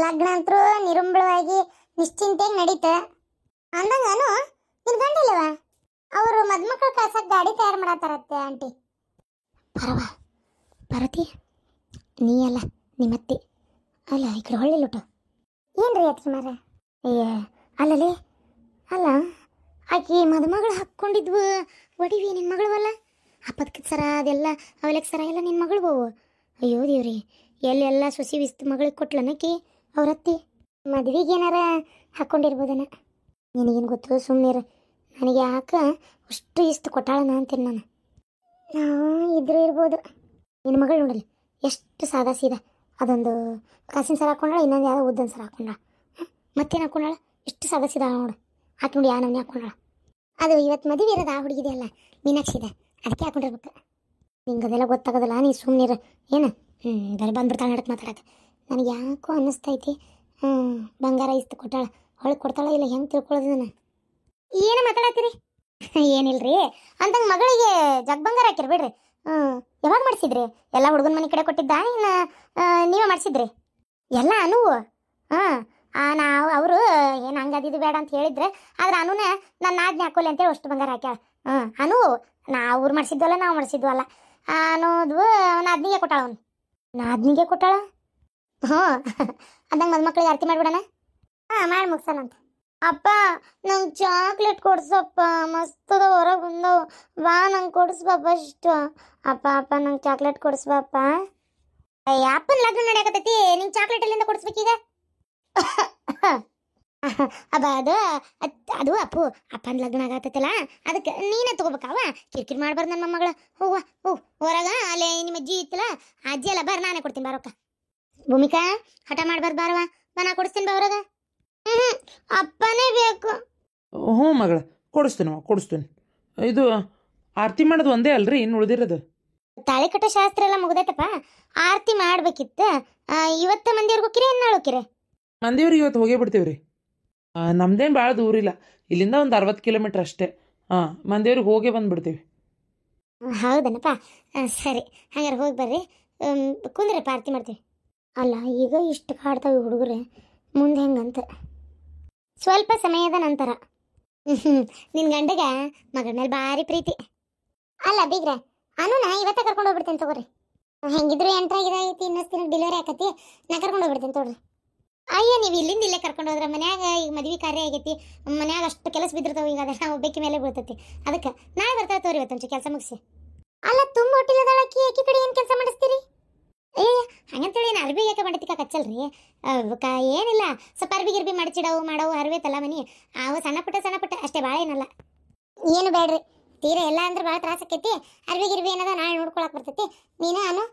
ಲಗ್ನ ಅಂತರೂ ನಿರುಂಬಳವಾಗಿ ನಿಶ್ಚಿಂತೆಯಾಗಿ ನಡೀತ. ಅಂದಂಗಾನು ನಿನ್ ಗಂಡಲ್ಲವ ಅವರು ಮದ್ಮಕ್ಳು ಕಳ್ಸಕ್ ಗಾಡಿ ತಯಾರು ಮಾಡತ್ತಾರತ್ತೆ ಆಂಟಿ. ಭಾರತಿ ನೀ ಅಲ್ಲ ನಿಮ್ಮತ್ತಿ ಅಲ್ಲ ಈ ಕಡೆ ಹೊಳ್ಳಿ ಲುಟ ಏನ್ರಿ ಅತ್ತಿ ಮಾರ? ಅಯ್ಯ ಅಲ್ಲಲೇ ಅಲ್ಲ ಆಕಿ ಮದುಮಗಳು ಹಾಕ್ಕೊಂಡಿದ್ವು ಒಡಿವಿ ನಿನ್ನ ಮಗಳವಲ್ಲ ಹಪ್ಪದಕ್ಕೆ ಸರ ಅದೆಲ್ಲ ಅವಲಕ್ಕೆ ಸರ ಎಲ್ಲ ನಿನ್ನ ಮಗಳು ಬೋವು. ಅಯ್ಯೋ ದೇವ್ರಿ ಎಲ್ಲೆಲ್ಲ ಸುಸಿ ವಿಸ್ತು ಮಗಳಿಗೆ ಕೊಟ್ಲನಕಿ ಅವ್ರತ್ತಿ ಮದುವೆಗೆ ಏನಾರ ಹಾಕ್ಕೊಂಡಿರ್ಬೋದನ. ನಿನಗೇನು ಗೊತ್ತು ಸುಮ್ಮನೆ ನನಗೆ ಯಾಕೆ ಅಷ್ಟು ಇಷ್ಟು ಕೊಟ್ಟಾಳನ ಅಂತೀನಿ ನಾನು. ನಾವು ಇದ್ರೂ ಇರ್ಬೋದು. ನಿನ್ನ ಮಗಳು ನೋಡಲಿ ಎಷ್ಟು ಸಾದಾ ಸೀದಾ ಅದೊಂದು ಕಾಸಿನ ಸರ ಹಾಕೊಂಡಾಳ, ಇನ್ನೊಂದು ಯಾವುದೋ ಉದ್ದನ ಸರ ಹಾಕೊಂಡಾಳ, ಮತ್ತೇನು ಹಾಕೊಂಡಾಳ ಎಷ್ಟು ಸಾದಾ ಸೀದಾ ನೋಡು. ಆಕೆ ನೋಡಿ ನಮ್ಮನೆ ಹಾಕೊಂಡಾಳ. ಅದು ಇವತ್ತು ಮದುವೆ ಇರೋದು ಆ ಹುಡುಗಿದೆ ಅಲ್ಲ ಮೀನಾಕ್ಷಿ ಇದೆ, ಅದಕ್ಕೆ ಹಾಕೊಂಡಿರ್ಬೇಕು. ನಿಂಗೆ ಅದೆಲ್ಲ ಗೊತ್ತಾಗೋದಿಲ್ಲ, ನೀ ಸುಮ್ಮನೆ ಏನು ಬೇರೆ ಬಂದ್ಬಿಡ್ತಾಳೆ ನಡಕ್ಕೆ ಮಾತಾಡಕ್ಕೆ. ನನಗೆ ಯಾಕೋ ಅನ್ನಿಸ್ತೈತಿ ಬಂಗಾರ ಇಸ್ತು ಕೊಟ್ಟಾಳ ಹೊಳಗೆ ಕೊಡ್ತಾಳ ಇಲ್ಲ ಹೆಂಗೆ ತಿಳ್ಕೊಳ್ಳೋದು ನಾನು. ಏನು ಮಾತಾಡತ್ತೀರಿ? ಏನಿಲ್ರಿ ಅಂತಂಗೆ ಮಗಳಿಗೆ ಜಗ್ ಬಂಗಾರ ಹಾಕಿರ್ಬೇಡ್ರಿ. ಯಾವಾಗ ಮಾಡಿಸಿದ್ರಿ? ಎಲ್ಲ ಹುಡುಗನ ಮನೆ ಕಡೆ ಕೊಟ್ಟಿದ್ದ ಇನ್ನು ನೀವೇ ಮಾಡಿಸಿದ್ರಿ ಎಲ್ಲ ಅನುವು? ನಾವು ಅವರು ಏನು ಹಂಗದಿದ್ದು ಬೇಡ ಅಂತ ಹೇಳಿದ್ರೆ ಆದ್ರೆ ಅನುನೇ ನನ್ನ ಆಜ್ಞೆ ಹಾಕೋಲಿ ಅಂತೇಳಿ ಅಷ್ಟು ಬಂಗಾರ ಹಾಕ್ಯಾಳ. ಅನು ಅವ್ರು ಮಾಡಿಸಿದ್ವಲ್ಲ ನಾವು ಮಾಡಿಸಿದ್ವಲ್ಲ ಅನ್ನೋದು ನಾದ್ನಿಗೆ ಕೊಟ್ಟಾಳ. ಅವನು ನಾದ್ನಿಗೆ ಕೊಟ್ಟಾಳ? ಅಂದಂಗೆ ಮದುಮಕ್ಳಿಗೆ ಆರತಿ ಮಾಡಿಬಿಡೋಣ. ಮಾಡಿ ಮುಗ್ಸೋಣಂತ. ಅಪ್ಪ ನಂಗೆ ಚಾಕ್ಲೇಟ್ ಕೊಡ್ಸಪ್ಪ, ಮಸ್ತದ ಹೊರಗೆ ಬಂದವು ಬಾ, ನಂಗೆ ಕೊಡಿಸ್ಬಪ್ಪ ಇಷ್ಟು. ಅಪ್ಪ ನಂಗೆ ಚಾಕ್ಲೇಟ್ ಕೊಡಿಸ್ಬಪ್ಪ. ಅಪ್ಪನ ಲಗ್ನ ನಡೆಯಕತ್ತೈತಿ, ನಿಂಗೆ ಚಾಕ್ಲೇಟ್ ಎಲ್ಲಿಂದ ಕೊಡಿಸ್ಬೇಕೀಗ? ಅಬ್ಬ ಅದು ಅಪ್ಪು ಅಪ್ಪನ ಲಗ್ನ ಆಗತ್ತಲ್ಲ ಅದಕ್ಕೆ ನೀನೇ ತಗೋಬೇಕಾವ. ಕಿರಿಕಿರಿ ಮಾಡ್ಬಾರ್ದು ನನ್ನ ಮಗಳ. ಹೋಗುವ ಹೊರಗ ಅಲ್ಲೇ ನಿಮ್ಮ ಅಜ್ಜಿ ಇತ್ತಲ್ಲ ಅಜ್ಜಿ ಎಲ್ಲ ಬಾರ ನಾನೇ ಕೊಡ್ತೀನಿ ಬಾರಕ್ಕ. ಭೂಮಿಕಾ ಹಠ ಮಾಡ್ಬಾರ್ದು ಬಾರವ, ನಾ ಕೊಡಿಸ್ತೀನಿ ಬಾ ಹೊರಗ. ಅಪ್ಪನೇ ಬೇಕು. ಹ್ಞೂ ಮಗಳ ಕೊಡಿಸ್ತೀನಿ. ಇದು ಆರತಿ ಮಾಡೋದು ಒಂದೇ ಅಲ್ರಿ ಇನ್ನು ಉಳಿದಿರೋದು? ತಾಳಿ ಕಟ್ಟೋ ಶಾಸ್ತ್ರ ಎಲ್ಲ ಮುಗ್ದೈತಪ್ಪ, ಆರತಿ ಮಾಡ್ಬೇಕಿತ್ತು. ಇವತ್ತ ಮಂದಿಯವ್ರಿಗೆ ಹೋಗಿರಿ ನಾಳೆ ಹೋಗಿರಿ? ಮಂದಿವ್ರಿಗೆ ಇವತ್ತು ಹೋಗೇ ಬಿಡ್ತೀವ್ರಿ. ನಮ್ದೇನು ಭಾಳ ದೂರ ಇಲ್ಲ, ಇಲ್ಲಿಂದ ಒಂದು 60 ಕಿಲೋಮೀಟ್ರ್ ಅಷ್ಟೇ. ಮಂದಿವ್ರಿಗೆ ಹೋಗೇ ಬಂದುಬಿಡ್ತೀವಿ. ಹೌದನಪ್ಪ, ಸರಿ ಹಂಗಾರೆ ಹೋಗಿ ಬರ್ರಿ. ಕುಂದ್ರಪ್ಪ ಆರತಿ ಮಾಡ್ತೀವಿ. ಅಲ್ಲ ಈಗ ಇಷ್ಟು ಕಾಡ್ತಾವೆ ಹುಡುಗರೆ, ಮುಂದೆ ಹೆಂಗಂತ ಸ್ವಲ್ಪ ಸಮಯದ ನಂತರ. ನಿನ್ನ ಗಂಡಗ ಮಗಳ ಮೇಲೆ ಭಾರಿ ಪ್ರೀತಿ ಅಲ್ಲ ಬೀಗ್ರೆ. ಅನುನ ಇವತ್ತೇ ಕರ್ಕೊಂಡು ಹೋಗ್ಬಿಡ್ತೇನೆ ತಗೋರಿ. ಹೆಂಗಿದ್ರು ಎಂಟ್ರಾಗಿದೈತಿ, ಇನ್ನೊಂದು ದಿನ ಡೆಲಿವರಿ ಆಕತಿ, ನಾ ಕರ್ಕೊಂಡು ಹೋಗ್ಬಿಡ್ತೇನೆ ತಗೋರಿ. ಅಯ್ಯ ನೀವು ಇಲ್ಲಿಂದ ಇಲ್ಲೇ ಕರ್ಕೊಂಡು ಹೋದ್ರೆ ಮನ್ಯಾಗ ಈಗ ಮದುವೆ ಕಾರ್ಯ ಆಗೈತಿ, ಮನ್ಯಾಗ ಅಷ್ಟು ಕೆಲಸ ಬಿದ್ದಿರ್ತಾವೆ, ಈಗ ಅದೆಲ್ಲ ಒಬ್ಬಾಕಿ ಮೇಲೆ ಬೀಳ್ತೈತಿ. ಅದಕ್ಕೆ ನಾಳೆ ಬರ್ತಾವೆ ತೋರಿ ಇವತ್ತೊಂಚು ಕೆಲಸ ಮುಗಿಸಿ. ಅಲ್ಲ ತುಂಬ ಹೊಟ್ಟಿಲ್ಲದಳಕ್ಕಿ ಆಕಿ ಕಡೆ ಏನು ಕೆಲಸ ಮಾಡಿಸ್ತೀರಿ? ಅಯ್ಯ ಹಂಗಂತೇಳಿ ಏನು ಅರ್ಬಿ ಯಾಕೆ ಮಾಡಿತಿಕ ಕಚ್ಚಲ್ರಿ? ಏನಿಲ್ಲ ಸ್ವಲ್ಪ ಅರ್ಬಿ ಗಿರ್ಬಿ ಮಾಡವು ಹರ್ಬೇತಲ್ಲ ಮನಿ, ಅವು ಸಣ್ಣ ಪುಟ್ಟ ಅಷ್ಟೇ, ಭಾಳ ಏನಲ್ಲ. ಏನು ಬೇಡ್ರಿ ತೀರ ಎಲ್ಲ ಅಂದ್ರೆ ಭಾಳ ತ್ರಾಸ ಆಕೈತಿ. ಅರ್ಬಿ ಗಿರ್ಬಿ ಏನದ ನಾಳೆ ನೋಡ್ಕೊಳಕ್ ಬರ್ತೈತಿ. ನೀನು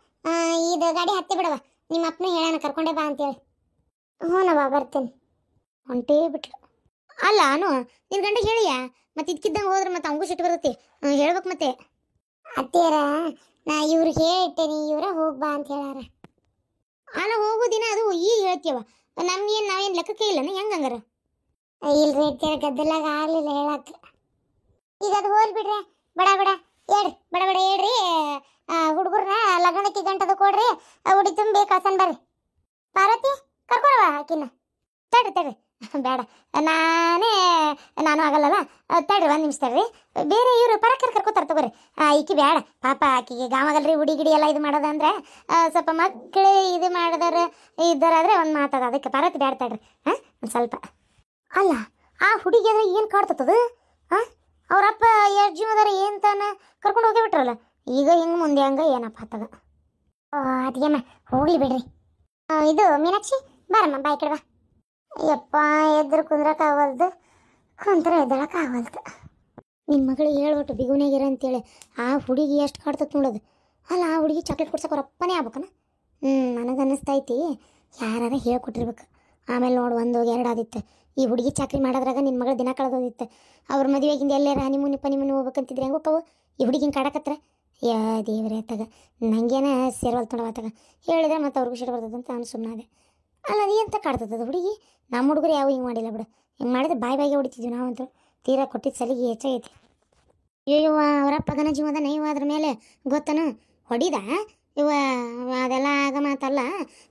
ಇದು ಗಾಡಿ ಹತ್ತಿ ಬಿಡವ, ನಿಮ್ಮ ಅಪ್ಪನ ಹೇಳೋಣ ಕರ್ಕೊಂಡೇ ಬಾ ಅಂತೇಳಿ. ಹ್ಞೂನವ್ವ ಬರ್ತೀನಿ. ಹೊಂಟೇ ಬಿಟ್ಲು. ಅಲ್ಲ ನಿನ್ನ ಗಂಡ ಹೇಳಿಯಾ? ಮತ್ತೆ ಇದಕ್ಕಿದ್ದಂಗೆ ಹೋದ್ರೆ ಮತ್ತೆ ಅವಂಗೂ ಸಿಟ್ಟು ಬರ್ತೈತಿ, ಹೇಳ್ಬೇಕು ಮತ್ತೆ. ಅತ್ತೀರ ನಾ ಇವ್ರಿಗೆ ಹೇಳಿಟ್ಟೇನಿ, ಇವ್ರ ಹೋಗ್ಬಾ ಅಂತ ಹೇಳಾರ. ಅಲ್ಲ ಹೋಗೋ ದಿನ ಅದು ಈಗ ಹೇಳ್ತೀವ, ನಾವೇನು ಲೆಕ್ಕಕ್ಕೆ ಇಲ್ಲನ ಹೆಂಗಂಗಾರ? ಇಲ್ರಿ ಅತ್ತೀರ ಗದ್ದಲಾಗ ಆಗಲಿಲ್ಲ ಹೇಳಕ್ಕೆ. ಈಗ ಅದು ಹೋಲ್ ಬಿಡ್ರಿ, ಬಡ ಹೇಳ್ರಿ ಹುಡುಗರ್ನ ಲಗ್ನಕ್ಕೆ ಗಂಟದು ಕೊಡ್ರಿ, ಉಡಿ ತುಂಬಿ ಕಳ್ಸನ್ ಬರ್ರಿ. ಪಾರ್ವತಿ ಕರ್ಕೊಳವ ಆಕಿನ. ತಡ್ರಿ ಬೇಡ, ನಾನು ಆಗಲ್ಲಲ್ಲ, ತಡ್ರಿ 1 ನಿಮಿಷ ತಡ್ರಿ. ಬೇರೆ ಇವರು ಪರಕರ್ ಕರ್ಕೋತಾರ ತಗೋರಿ. ಈಕಿ ಬೇಡ ಪಾಪ, ಆಕಿಗೆ ಗಾವಾಗಲ್ರಿ ಹುಡಿ ಗಿಡಿ ಎಲ್ಲ ಇದು ಮಾಡೋದಂದ್ರೆ ಸ್ವಲ್ಪ ಮಕ್ಕಳು ಇದು ಮಾಡಿದಾರ ಇದ್ದಾರಾದ್ರೆ ಒಂದು ಮಾತದ, ಅದಕ್ಕೆ ಪಾರ್ವತಿ ಬೇಡ ತಡ್ರಿ. ಒಂದು ಸ್ವಲ್ಪ ಅಲ್ಲ ಆ ಹುಡುಗಿ ಅಂದ್ರೆ ಏನು ಕಾಡ್ತದ? ಅವ್ರಪ್ಪ ಎಷ್ಟು ಜೀವದಾರ ಏನು ತಾನ ಕರ್ಕೊಂಡು ಹೋಗೇ ಬಿಟ್ರಲ್ಲ, ಈಗ ಹಿಂಗೆ ಮುಂದೆ ಹಂಗೆ ಏನಪ್ಪ ಆತದ. ಅದಕ್ಕೆ ಹೋಗ್ಲಿ ಬಿಡ್ರಿ. ಇದು ಮೀನಾಕ್ಷಿ ಬಾರಮ್ಮ ಬಾಯ್ ಕಡೆ ಬಾ. ಯಪ್ಪ ಎದ್ರು ಕುಂದ್ರಕ್ಕಾಗಲ್ದು, ಕುಂತ್ರ ಎದ್ದಳಕ್ಕಾಗಲ್ತು. ನಿಮ್ಮ ಮಗಳು ಹೇಳ್ಬಿಟ್ಟು ಬಿಗುನಾಗಿರ ಅಂತೇಳಿ ಆ ಹುಡುಗಿ ಎಷ್ಟು ಕಾಡ್ತತ್ ನೋಡೋದು. ಅಲ್ಲ ಆ ಹುಡುಗಿ ಚಾಕ್ಲೇಟ್ ಕೊಡ್ಸಕ್ಕೆ ಅವ್ರ ಅಪ್ಪನೇ ಆಗ್ಬೇಕನ? ನನಗೆ ಅನ್ನಿಸ್ತೈತಿ ಯಾರು ಹೇಳ್ಕೊಟ್ಟಿರ್ಬೇಕು. ಆಮೇಲೆ ನೋಡು 1 2 ಆದಿತ್ತು, ಈ ಹುಡುಗಿ ಚಾಕ್ರಿ ಮಾಡೋದ್ರಾಗ ನಿನ್ನ ಮಗಳು ದಿನ ಕಳೆದೋದಿತ್ತು. ಅವ್ರ ಮದುವೆಗಿಂದ ಎಲ್ಲೇ ಹನಿಮೂನಿ ಪನಿಮೂನಿ ಹೋಗ್ಬೇಕಂತಿದ್ರೆ ಹೆಂಗೆ ಹೋಕ್ಕವು ಈ ಹುಡುಗಿನ ಕಾಡಕತ್ರ? ಯಾ ದೇವ್ರೆ ತಗ, ನಂಗೇನ ಸೇರ್ವಲ್ ತೊಡವತ್ತಾಗ ಹೇಳಿದ್ರೆ ಮತ್ತೆ ಅವ್ರಿಗೂ ಸಿಟ್ಟು ಬರ್ತದಂತ ನಾನು ಸುಮ್ಮನಾದೆ. ಅಲ್ಲ ಅದು ಎಂತ ಕಾಡ್ತದ ಹುಡುಗಿ? ನಮ್ಮ ಹುಡುಗರು ಯಾವ ಹಿಂಗೆ ಮಾಡಿಲ್ಲ ಬಿಡು, ಹಿಂಗೆ ಮಾಡಿದ್ರೆ ಬಾಯಿಗೆ ಹೊಡಿತಿದ್ವಿ ನಾವಂತೂ. ತೀರಾ ಕೊಟ್ಟಿದ್ದು ಸಲಿಗೆ ಹೆಚ್ಚಾಗೈತಿ. ಅಯ್ಯವ್ವ ಅವರಪ್ಪ ಗನ ಜೀವದ ನೈವ ಅದ್ರ ಮೇಲೆ ಗೊತ್ತನು ಹೊಡಿದ ಇವ ಅದೆಲ್ಲ ಆಗ ಮಾತಲ್ಲ.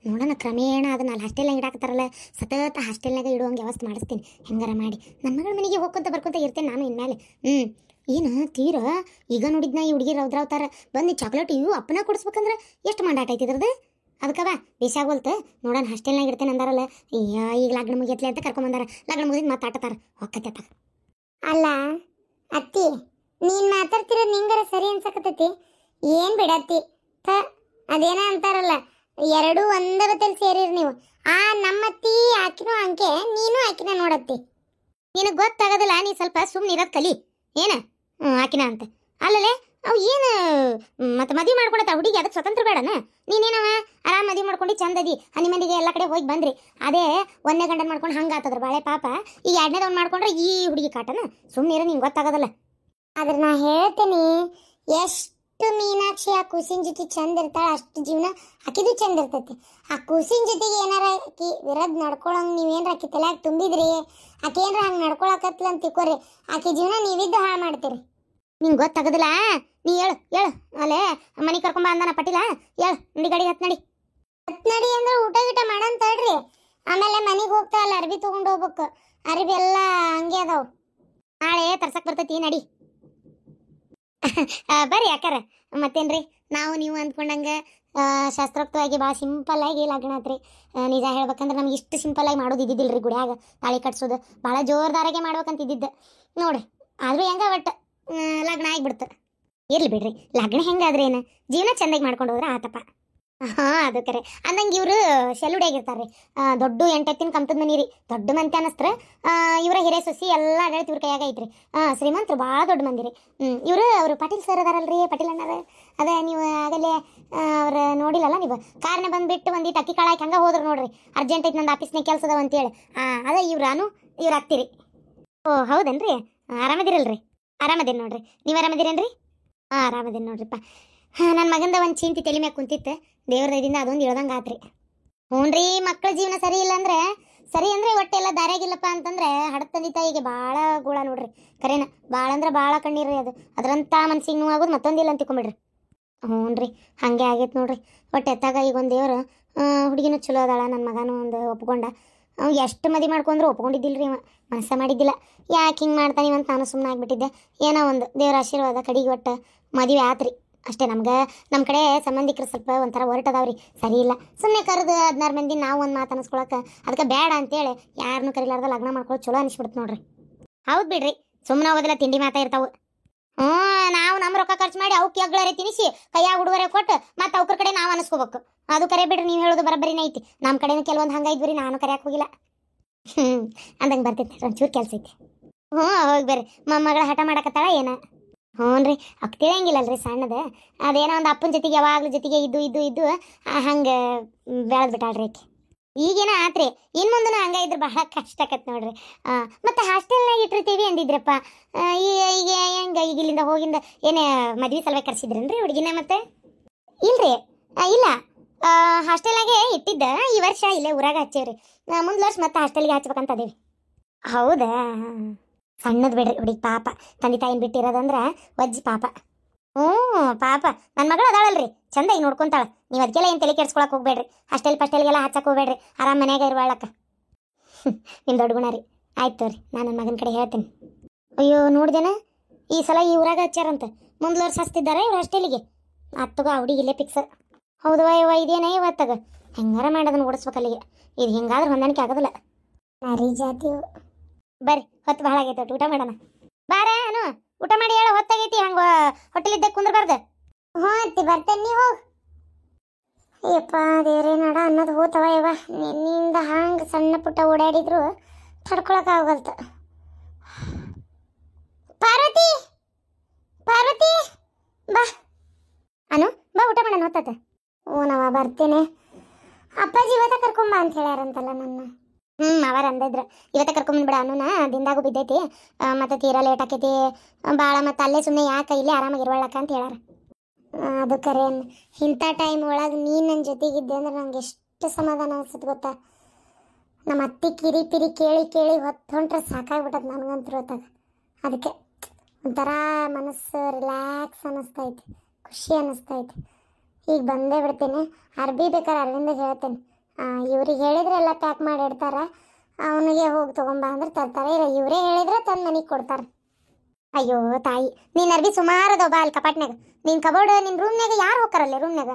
ನೋಡೋಣ ಕ್ರಮೇಣ ಅದನ್ನ ಅಲ್ಲಿ ಹಾಸ್ಟೆಲ್ನಾಗ ಇಡಾಕತ್ತಾರಲ್ಲ, ಸತತ ಹಾಸ್ಟೆಲ್ನಾಗ ಇಡುವಂಗೆ ವ್ಯವಸ್ಥೆ ಮಾಡಿಸ್ತೀನಿ ಹೆಂಗಾರ ಮಾಡಿ. ನನ್ನ ಮಗಳ ಮನೆಗೆ ಹೋಗ್ಕೊಂತ ಬರ್ಕೊಂತ ಇರ್ತೇನೆ ನಾನು ಇನ್ಮೇಲೆ. ಏನು ತೀರ ಈಗ ನೋಡಿದ್ನ ಈ ಹುಡುಗಿ ರೌದ್ರಾವ್ತಾರ ಬಂದು ಚಾಕ್ಲೇಟ್ ಇವು ಅಪ್ಪನ ಕೊಡಿಸ್ಬೇಕಂದ್ರೆ ಎಷ್ಟು ಮಂಡಾಟ ಐತಿದ್ರದ್ದು. ಅದಕ್ಕವ ಬೇಸಾಗೋಲ್ತ ನೋಡೋಣ ಹಾಸ್ಟೆಲ್ನಾಗ ಇಡ್ತೇನೆ ಅಂದಾರಲ್ಲ. ಈಗ ಲಗ್ನ ಮುಗಿಯತ್ಲೆ ಅಂತ ಕರ್ಕೊಂಬಂದಾರ. ಲಗ್ನ ಮುಗಿದ್ ಮಾತಾಡ್ತಾರ ಹೊಕ್ಕತ್ತ. ಅಲ್ಲ ಅತ್ತಿ, ನೀನ್ ಮಾತಾಡ್ತಿರೋ ನಿಂಗರ ಸರಿ ಅನ್ಸಕತ್ತೈತಿ. ಏನ್ ಬಿಡತ್ತಿ ಅದೇನ ಅಂತಾರಲ್ಲ, ಎರಡು ಒಂದ ಬತ್ತಲ್ಲಿ ಸೇರಿರಿ ನೀವು. ನಮ್ಮತ್ತಿ ಆಕಿನೂ ಅಂಕೆ, ನೀನು ಆಕಿನ ನೋಡತ್ತಿ. ನಿನಗೆ ಗೊತ್ತಾಗೋದಿಲ್ಲ, ನೀ ಸ್ವಲ್ಪ ಸುಮ್ಮನೆ ಇರೋದು ಕಲಿ. ಏನ ಆಕಿನ ಅಂತ ಅಲ್ಲಲೇ ಅವು ಏನು ಮತ್ತೆ ಮದುವೆ ಮಾಡ್ಕೊಳತ್ತ ಹುಡುಗಿ, ಅದಕ್ಕೆ ಸ್ವತಂತ್ರ ಬೇಡನ? ನೀನೇನವ ಆರಾಮ್ ಮದುವೆ ಮಾಡ್ಕೊಂಡು ಚಂದದಿ ಹನಿ ಮಂದಿಗೆ ಎಲ್ಲ ಕಡೆ ಹೋಗಿ ಬಂದ್ರಿ. ಅದೇ ಒಂದೇ ಗಂಡನ್ ಮಾಡ್ಕೊಂಡು ಹಂಗಾತದ್ರ ಬಾಳೆ ಪಾಪ. ಈಗ ಎರಡನೇದವ್ನು ಮಾಡ್ಕೊಂಡ್ರೆ ಈ ಹುಡುಗಿ ಕಾಟನ. ಸುಮ್ಮನೆ ಇರೋ, ನಿಂಗೆ ಗೊತ್ತಾಗೋದಲ್ಲ. ಆದ್ರೆ ನಾ ಹೇಳ್ತೀನಿ, ಎಷ್ಟು ಮೀನಾಕ್ಷಿ ಆ ಕೂಸಿನ ಜೊತೆ ಚಂದ ಇರ್ತಾಳೆ ಅಷ್ಟು ಜೀವನ ಆಕಿದು ಚಂದ ಇರ್ತೈತಿ. ಆ ಕೂಸಿನ ಜೊತೆಗೆ ಏನಾರ ಆಕಿ ವಿರೋಧ ನಡ್ಕೊಳಂಗೆ ನೀವೇನಾರ ಆಕಿ ತಲೆಯಾಗ ತುಂಬಿದ್ರಿ, ಆಕೆ ಏನಾರ ಹಂಗೆ ನಡ್ಕೊಳಕತ್ಲ ಅಂತ ತಿಳ್ಕೊರಿ, ಆಕೆ ಜೀವನ ನೀವಿದ್ದು ಹಾಳು ಮಾಡ್ತೀರಿ. ನಿಂಗೆ ಗೊತ್ತಾಗೋದಿಲ್ಲ. ನೀ ಹೇಳು ಹೇಳು, ಅಲ್ಲೇ ಮನೆ ಕರ್ಕೊಂಬ ಅಂದಾನ ಪಟ್ಟಿಲ್ಲ. ಹೇಳು ನಡಿ, ಗಾಡಿ ಹತ್ ನಡಿ. ಹತ್ ನಡಿ ಅಂದ್ರೆ ಊಟ ಗೀಟ ಮಾಡಂತ ಹೇಳ್ರಿ. ಆಮೇಲೆ ಮನೆಗೆ ಹೋಗ್ತಾ ಅಲ್ಲ ಅರ್ಬಿ ತೊಗೊಂಡು ಹೋಗ್ಬೇಕು. ಅರ್ಬಿ ಎಲ್ಲ ಹಂಗೆ ಅದಾವು, ನಾಳೆ ತರ್ಸಕ್ ಬರ್ತೈತಿ. ನಡಿ ಬರ್ರಿ ಅಕ್ಕಾರ. ಮತ್ತೇನ್ರಿ, ನಾವು ನೀವು ಅಂದ್ಕೊಂಡಂಗೆ ಶಾಸ್ತ್ರೋಕ್ತವಾಗಿ ಭಾಳ ಸಿಂಪಲ್ ಆಗಿ ಲಗ್ನ ಆತ್ರಿ. ನಿಜ ಹೇಳ್ಬೇಕಂದ್ರೆ ನಮ್ಗೆ ಇಷ್ಟು ಸಿಂಪಲ್ ಆಗಿ ಮಾಡೋದು ಇದ್ದಿದ್ದಿಲ್ರಿ. ಗುಡಿಯಾಗ ತಾಳಿ ಕಟ್ಸೋದು ಭಾಳ ಜೋರ್ದಾರಾಗೆ ಮಾಡ್ಬೇಕಂತ ಇದ್ದಿದ್ದೆ ನೋಡ್ರಿ. ಆದ್ರೂ ಹೆಂಗ ಒಟ್ಟು ಲಗ್ನ ಆಗಿಬಿಡ್ತು. ಇರ್ಲಿ ಬಿಡ್ರಿ, ಲಗ್ನ ಹೆಂಗಾದ್ರೆ ಏನು, ಜೀವನ ಚಂದಾಗಿ ಮಾಡ್ಕೊಂಡು ಹೋದ್ರೆ ಆತಪ್ಪ. ಅದು ಕರೆ ಅಂದಂಗೆ ಇವರು ಶೆಲ್ಲುಡಿಯಾಗಿರ್ತಾರ್ರಿ. ದೊಡ್ಡ 8 ಎತ್ತಿನ ಕಂಪದ ಮನಿ ರೀ, ದೊಡ್ಡ ಮಂತೆ ಅನ್ನಸ್ತ್ರ. ಇವರ ಹಿರೇ ಸೊಸಿ ಎಲ್ಲ ಆಡಳಿತ ಇವ್ರ ಕೈಯಾಗ ಐತ್ರಿ. ಶ್ರೀಮಂತರು ಭಾಳ ದೊಡ್ಡ ಮಂದಿ ರೀ. ಅವರು ಪಾಟೀಲ್ ಸರ್ ಅದಾರಲ್ರಿ, ಪಾಟೀಲ್ ಅಣ್ಣಾರ. ಅದೇ ನೀವು ಆಗಲೇ ಅವ್ರು ನೋಡಿಲ್ಲಲ್ಲ ನೀವು, ಕಾರ್ನ ಬಂದುಬಿಟ್ಟು ಒಂದಿಟ್ಟು ಅಕ್ಕಿ ಕಾಳಾಕಿ ಹಂಗೆ ಹೋದ್ರು ನೋಡ್ರಿ. ಅರ್ಜೆಂಟ್ ಐತೆ ನಂದು ಆಫೀಸ್ನಾಗ ಕೆಲಸ ಅದಾವ ಅಂತೇಳಿ. ಅದೇ ಇವ್ರು ಆಗ್ತೀರಿ. ಓ ಹೌದೇನ್ರಿ, ಆರಾಮದಿರಲ್ರಿ? ಆರಾಮದೇನು ನೋಡ್ರಿ, ನೀವು ಆರಾಮದಿರೇನ್ರಿ? ಆರಾಮದೇನು ನೋಡ್ರಿಪ್ಪ. ನನ್ನ ಮಗಂದ ಒಂದು ಚಿಂತೆ ತಲೆ ಮ್ಯಾಗ ಕುಂತಿತ್ತು, ದೇವ್ರ ದಯದಿಂದ ಅದೊಂದು ಇಳ್ದಂಗೆ ಆತ್ರಿ. ಹ್ಞೂ ರೀ, ಮಕ್ಕಳ ಜೀವನ ಸರಿ ಇಲ್ಲ ಅಂದ್ರೆ ಒಟ್ಟೆಲ್ಲ ದಾರ್ಯಾಗಿಲ್ಲಪ್ಪ ಅಂತಂದ್ರೆ ಹಡದ ತಂದೆ ತಾಯಿಗೆ ಭಾಳ ಗೂಳ ನೋಡ್ರಿ. ಕರೇನ ಭಾಳ ಅಂದ್ರೆ ಭಾಳ ಕಣ್ಣೀರ್ರಿ ಅದು. ಅದರಂಥ ಮನ್ಸಿಗೆ ನೋವು ಆಗೋದು ಮತ್ತೊಂದಿಲ್ಲ ಅಂತ ತಿಳ್ಕೊಂಬಿಡ್ರಿ. ಹ್ಞೂ ರೀ, ಹಾಗೆ ಆಗೈತೆ ನೋಡ್ರಿ. ಒಟ್ಟು ಎತ್ತಾಗ ಈಗ ಒಂದು ದೇವರು ಹುಡುಗಿನೂ ಚಲೋ ಅದಾಳ. ನನ್ನ ಮಗನೂ ಒಂದು ಒಪ್ಕೊಂಡ. ಅವ್ನು ಎಷ್ಟು ಮದಿ ಮಾಡ್ಕೊಂಡ್ರು ಒಪ್ಕೊಂಡಿದ್ದಿಲ್ಲ ರೀ, ಮನಸ್ಸ ಮಾಡಿದ್ದಿಲ್ಲ. ಯಾಕೆ ಹಿಂಗೆ ಮಾಡ್ತಾನಿವಂತ ನಾನು ಸುಮ್ಮನೆ ಆಗಿಬಿಟ್ಟಿದ್ದೆ. ಏನೋ ಒಂದು ದೇವ್ರ ಆಶೀರ್ವಾದ ಕಡೆಗೆ ಒಟ್ಟು ಮದುವೆ ಆತ್ರಿ ಅಷ್ಟೇ. ನಮ್ಮ ಕಡೆ ಸಂಬಂಧಿಕರು ಸ್ವಲ್ಪ ಒಂಥರ ಹೊರಟದವ್ರಿ, ಸರಿ ಇಲ್ಲ. ಸುಮ್ಮನೆ ಕರೆದು 16 ಮಂದಿ ನಾವು ಒಂದು ಮಾತು ಅನಿಸ್ಕೊಳಕ್ಕೆ, ಅದಕ್ಕೆ ಬೇಡ ಅಂತೇಳಿ ಯಾರನ್ನೂ ಕರಿಲಾರ್ದ ಲಗ್ನ ಮಾಡ್ಕೊಳ್ಳೋದು ಚಲೋ ಅನಿಸ್ಬಿಡ್ತು ನೋಡ್ರಿ. ಹೌದು ಬಿಡ್ರಿ, ಸುಮ್ಮನೆ ಹೋಗೋದಿಲ್ಲ, ತಿಂಡಿ ಮಾತಾ ಇರ್ತಾವೆ. ನಾವು ನಮ್ಮ ರೊಕ್ಕ ಖರ್ಚು ಮಾಡಿ ಅವಕ್ಕೆ ಎಗ್ಳರೆ ತಿನ್ನಿಸಿ ಕೈಯಾಗ ಉಡುಗೊರೆ ಕೊಟ್ಟು ಮತ್ತೆ ಅವ್ರ ಕಡೆ ನಾವು ಅನಿಸ್ಕೋಬೇಕು. ಅದು ಕರೆ ಬಿಡ್ರಿ, ನೀವು ಹೇಳೋದು ಬರೋಬ್ಬರಿನೇ ಐತಿ. ನಮ್ಮ ಕಡೆನೂ ಕೆಲವೊಂದು ಹಂಗಾಯ್ತು ರೀ, ನಾನು ಕರೆಯಕ್ಕೆ ಹೋಗಿಲ್ಲ. ಅಂದಂಗೆ ಬರ್ತೈತಿ, ಒಂಚೂರು ಕೆಲಸ ಐತಿ. ಹೋಗಿ ಬರ್ರಿ. ಮೊಮ್ಮಗಳ ಹಠ ಮಾಡಕತ್ತಾಳ ಏನ? ಹ್ಞೂ ರೀ, ಅಕ್ಕ ತಿಳಿಯಂಗಿಲ್ಲಲ್ರಿ ಸಣ್ಣದ. ಅದೇನೋ ಒಂದು ಅಪ್ಪನ ಜೊತೆಗೆ ಯಾವಾಗಲೂ ಜೊತೆಗೆ ಇದ್ದು ಹಂಗೆ ಬೆಳೆದು ಬಿಟ್ಟಾಳ್ರಿ ಆಕೆ. ಈಗೇನ ಆತ್ರಿ, ಇನ್ನು ಮುಂದೂ ಹಂಗೆ ಇದ್ರೆ ಬಹಳ ಕಷ್ಟ ಆಕತ್ ನೋಡ್ರಿ. ಮತ್ತು ಹಾಸ್ಟೆಲ್ನಾಗ ಇಟ್ಟಿರ್ತೀವಿ ಅಂದಿದ್ರಪ್ಪ. ಈಗ ಹೆಂಗೆ ಈಗ ಇಲ್ಲಿಂದ ಹೋಗಿಂದ ಏನೇ ಮದ್ವೆ ಸಲುವಾಗಿ ಕರ್ಸಿದ್ರೇನ್ರಿ ಹುಡುಗಿನ? ಮತ್ತೆ ಇಲ್ರಿ, ಇಲ್ಲ, ಹಾಸ್ಟೆಲ್ನಾಗೆ ಇಟ್ಟಿದ್ದ. ಈ ವರ್ಷ ಇಲ್ಲೇ ಊರಾಗ ಹಚ್ಚೇವ್ರಿ. ಮುಂದೆ ವರ್ಷ ಮತ್ತೆ ಹಾಸ್ಟೆಲ್ಗೆ ಹಚ್ಬೇಕಂತ ಅದೇವಿ. ಹೌದಾ? ಸಣ್ಣದು ಬಿಡ್ರಿ ಹುಡುಗಿ, ಪಾಪ. ತಂದೆ ತಾಯಿನ ಬಿಟ್ಟಿರೋದಂದ್ರೆ ವಜ್ಜಿ ಪಾಪ. ಪಾಪ ನನ್ನ ಮಗಳು ಅದಾಳಲ್ರಿ, ಚಂದಾಗಿ ನೋಡ್ಕೊಂತಾಳ. ನೀವು ಅದಕ್ಕೆಲ್ಲ ಏನು ತಲೆ ಕೆಡ್ಸ್ಕೊಳಕ್ಕೆ ಹೋಗ್ಬೇಡ್ರಿ. ಹಾಸ್ಟೆಲ್ಗೆಲ್ಲ ಹಚ್ಚಕ್ಕೆ ಹೋಗ್ಬೇಡ್ರಿ, ಆರಾಮ್ ಮನ್ಯಾಗ ಇರುವಾಳಕ್ಕ. ನಿಮ್ಮ ದೊಡ್ಡ ಗುಣ ರೀ. ಆಯ್ತು ರೀ, ನಾನು ನನ್ನ ಮಗನ ಕಡೆ ಹೇಳ್ತೀನಿ. ಅಯ್ಯೋ ನೋಡ್ದೇನ, ಈ ಸಲ ಈ ಊರಾಗ ಹಚ್ಚಾರಂತ. ಮುಂದೆ ವರ್ಷ ಹಚ್ತಿದ್ದಾರೆ ಇವ್ರು ಹಾಸ್ಟೆಲಿಗೆ. ಅತ್ತಗ ಹುಡುಗಿ ಇಲ್ಲೇ ಫಿಕ್ಸ್. ಹೌದವ ಇವ, ಇದೇನೇ ಇವತ್ತಾಗ ಹೆಂಗಾರ ಮಾಡೋದನ್ನ ಓಡಿಸ್ಬೇಕು ಅಲ್ಲಿಗೆ. ಇದು ಹಿಂಗಾದ್ರೆ ಹೊಂದಾಣಿಕೆ ಆಗೋದಿಲ್ಲ. ನಾರಿ ಜಾತಿ. ಬರ್ರಿ, ಹೊತ್ತು ಭಾಳ ಆಗೈತೆ, ಊಟ ಮಾಡೋಣ. ಬಾರ ಅನು, ಊಟ ಮಾಡಿ ಹೇಳೋ, ಹೊತ್ತಾಗೈತಿ. ಹಂಗೆ ಹೊಟ್ಟೆಲಿದ್ದಾಗ ಕುಂದ್ರಬಾರ್ದು. ಹ್ಞೂ ಅತ್ತಿ, ಬರ್ತೇನೆ, ನೀವು ಹೋಗಿ. ಅಯ್ಯಪ್ಪ ದೇವ್ರೇ, ನಡ ಅನ್ನೋದು ಹೋತವ ಇವ. ನಿನ್ನಿಂದ ಹಂಗೆ ಸಣ್ಣ ಪುಟ್ಟ ಓಡಾಡಿದ್ರು ತಡ್ಕೊಳಕ್ಕಾಗಲ್ತ. ಪಾರ್ವತಿ, ಪಾರ್ವತಿ ಬಾ. ಅನು ಬಾ, ಊಟ ಮಾಡೋಣ, ಹೊತ್ತದ. ನವ ಬರ್ತೇನೆ. ಅಪ್ಪಾಜಿ ಇವತ್ತ ಕರ್ಕೊಂಬ ಅಂತ ಹೇಳ್ಯಾರಂತಲ್ಲ ನನ್ನ. ಅವರ ಅಂದಿದ್ರು ಇವತ್ತ ಕರ್ಕೊಂಬಂದ್ಬಿಡ ಅನ್ನೋನ, ದಿಂದಾಗೂ ಬಿದ್ದೈತಿ, ಮತ್ತೆ ತೀರಾ ಲೇಟ್ ಆಕೈತಿ ಭಾಳ, ಮತ್ತೆ ಅಲ್ಲೇ ಸುಮ್ಮನೆ ಯಾಕೆ ಇಲ್ಲೇ ಆರಾಮಾಗಿರ್ವಾಳಕ್ಕ ಅಂತ ಹೇಳ್ಯಾರ. ಅದು ಕರೆ. ಇಂಥ ಟೈಮ್ ಒಳಗೆ ನೀನು ನನ್ನ ಜೊತೆಗಿದ್ದೆ ಅಂದ್ರೆ ನಂಗೆ ಎಷ್ಟು ಸಮಾಧಾನ ಅನ್ಸುತ್ತೆ ಗೊತ್ತಾ. ನಮ್ಮ ಅತ್ತಿ ಕಿರಿ ಪಿರಿ ಕೇಳಿ ಹೊಂಟ್ರೆ ಸಾಕಾಗ್ಬಿಟ್ಟದ ನನಗಂತೂ ಹೊತ್ತಾಗ. ಅದಕ್ಕೆ ಒಂಥರ ಮನಸ್ಸು ರಿಲ್ಯಾಕ್ಸ್ ಅನ್ನಿಸ್ತೈತಿ, ಖುಷಿ ಅನ್ನಿಸ್ತೈತಿ. ಈಗ ಬಂದೇ ಬಿಡ್ತೀನಿ. ಅರ್ಬಿ ಬೇಕಾದ್ರೆ ಅರವಿಂದ ಹೇಳ್ತೇನೆ. ಇವ್ರಿಗೆ ಹೇಳಿದ್ರೆ ಎಲ್ಲ ಪ್ಯಾಕ್ ಮಾಡಿ ಇಡ್ತಾರೆ. ಅವನಿಗೆ ಹೋಗಿ ತೊಗೊಂಬ ಅಂದ್ರೆ ತರ್ತಾರೆ, ಇಲ್ಲ ಇವರೇ ಹೇಳಿದ್ರೆ ತಂದು ಮನೆಗೆ ಕೊಡ್ತಾರೆ. ಅಯ್ಯೋ ತಾಯಿ, ನೀನು ಅರ್ಬಿ ಸುಮಾರು ಅದಾವ ಬಾ ಅಲ್ಲಿ ಕಪಾಟ್ನಾಗ. ನಿನ್ನ ಕಬೋರ್ಡ್ ನಿನ್ನ ರೂಮ್ನಾಗ ಯಾರು ಹೋಗ್ತಾರಲ್ಲೇ ರೂಮ್ನಾಗ?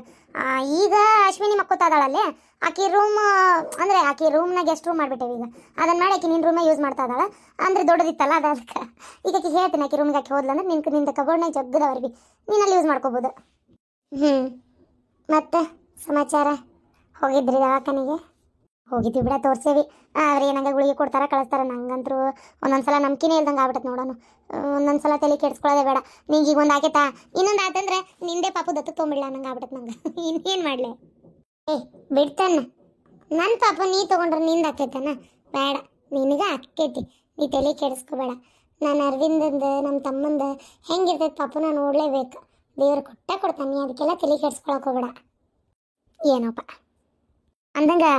ಈಗ ಅಶ್ವಿನಿ ಮಕ್ಕೋತಾದಾಳಲ್ಲೇ, ಆಕಿ ರೂಮ್ ಅಂದರೆ ಆಕಿ ರೂಮ್ನಾಗ ಎಷ್ಟು ರೂಮ್ ಮಾಡಿಬಿಟ್ಟೇವೆ ಈಗ. ಅದನ್ನು ಮಾಡಿ ಆಕಿ ನಿನ್ನ ರೂಮೇ ಯೂಸ್ ಮಾಡ್ತಾ ಇದ್ದಾಳೆ. ಅಂದರೆ ದೊಡ್ಡದಿತ್ತಲ್ಲ ಅದು ಅದಕ್ಕೆ. ಈಗ ಆಕಿ ಹೇಳ್ತೀನಿ ಆಕಿ ರೂಮ್ಗೆ ಆಕಿ ಹೋದ್ಲಂದ್ರೆ ನಿನ್ನ ಕಬೋರ್ಡ್ನಾಗ ಜಗ್ಗದ ಅರ್ಬಿ ನೀನಲ್ಲಿ ಯೂಸ್ ಮಾಡ್ಕೋಬೋದು. ಮತ್ತೆ ಸಮಾಚಾರ? ಹೋಗಿದ್ರಿ ದವಾಖಾನೆಗೆ? ಹೋಗಿದ್ವಿ ಬಿಡ, ತೋರಿಸೇವಿ. ಅವ್ರು ಏನಂಗೆ ಗುಳಿಗೆ ಕೊಡ್ತಾರ ಕಳಿಸ್ತಾರೆ. ನಂಗಂತರೂ ಒಂದೊಂದ್ಸಲ ನಂಬಿಕೆನೇ ಇಲ್ದಂಗೆ ಆಗ್ಬಿಟ್ಟೈತೆ ನೋಡೋಣ. ಒಂದೊಂದ್ಸಲ ತಲೆ ಕೆಡಿಸ್ಕೊಳ್ಳೋದೇ ಬೇಡ. ನಿಂಗೆ ಈಗ ಒಂದು ಆಗೈತಾ, ಇನ್ನೊಂದು ಆತಂದ್ರೆ ನಿಂದೇ ಪಾಪು ದತ್ತು ತೊಗೊಂಬಿಡ್ಲ ನಂಗೆ ಆಗ್ಬಿಟ್ಟೈತೆ ನಂಗೆ. ಇನ್ನೇನು ಮಾಡಲಿ? ಬಿಡ್ತಾನ ನನ್ನ ಪಾಪ, ನೀ ತೊಗೊಂಡ್ರೆ ನಿಂದು ಆಕೈತಾನ? ಬೇಡ, ನಿನಗೆ ಆಕೈತಿ, ನೀ ತಲೆ ಕೆಡಿಸ್ಕೋಬೇಡ. ನಾನು ಅರವಿಂದಂದು ನಮ್ಮ ತಮ್ಮಂದು ಹೆಂಗಿರ್ತೈತೆ ಪಾಪು ನಾನು ನೋಡಲೇಬೇಕು. ದೇವ್ರು ಕೊಡ್ತಾನೆ, ಅದಕ್ಕೆಲ್ಲ ತಲೆ ಕೆಡಿಸ್ಕೊಳಕ್ಕೆ ಹೋಗ್ಬೇಡ. ಏನೋಪ್ಪ ಅಂದಂಗೆ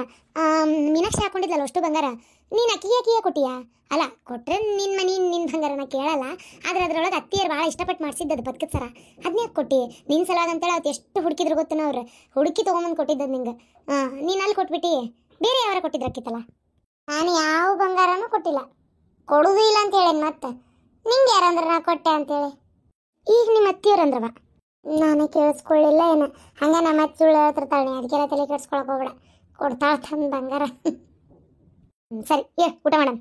ಮೀನಾಕ್ಷಿ ಹಾಕೊಂಡಿದ್ಲಲ್ಲ ಅಷ್ಟು ಬಂಗಾರ, ನೀನು ಅಕ್ಕಿಗೆ ಕೊಟ್ಟಿಯಾ? ಅಲ್ಲ ಕೊಟ್ಟರೆ ನಿನ್ನ ಮನೆ ನಿನ್ನ ಬಂಗಾರನ ಕೇಳಲ್ಲ, ಆದರೆ ಅದರೊಳಗೆ ಅತ್ತಿಯರು ಭಾಳ ಇಷ್ಟಪಟ್ಟು ಮಾಡಿಸಿದ್ದದು ಬದುಕದ ಸರ, ಅದನ್ನೇ ಕೊಟ್ಟು ನಿನ್ನ ಸಲಾಗ ಅಂತೇಳಿ ಅವತ್ತು ಎಷ್ಟು ಹುಡುಕಿದ್ರು ಗೊತ್ತನ ಅವ್ರು, ಹುಡುಕಿ ತೊಗೊಂಬಂದು ಕೊಟ್ಟಿದ್ದದು ನಿಂಗೆ. ನೀನು ಅಲ್ಲಿ ಕೊಟ್ಬಿಟ್ಟು ಬೇರೆ ಯಾವಾರ ಕೊಟ್ಟಿದ್ರಕ್ಕಿತ್ತಲ್ಲ? ನಾನು ಯಾವ ಬಂಗಾರನೂ ಕೊಟ್ಟಿಲ್ಲ, ಕೊಡೋದು ಇಲ್ಲ ಅಂತ ಹೇಳೇನು. ಮತ್ತೆ ನಿಂಗೆ ಯಾರಂದ್ರೆ ನಾ ಕೊಟ್ಟೆ ಅಂತೇಳಿ ಈಗ ನಿಮ್ಮ ಅತ್ತಿಯವ್ರಂದ್ರವ ನಾನೇ ಕೇಳಿಸ್ಕೊಳ್ಳಿಲ್ಲ ಏನು. ಹಂಗೆ ನಮ್ಮ ಅತ್ತೆ ಸುಳ್ಳು ಹೇಳ್ತಿರ್ತಾಳೆ, ಅದಕ್ಕೆಲ್ಲ ತಲೆ ಕೆಡಿಸ್ಕೊಳಕ್ಕೆ ಹೋಗ್ಬೇಡ. ಕೊಡ್ತಾಳೆ ತಂದು ಬಂಗಾರ. ಸರಿ ಊಟ ಮಾಡೋಣ.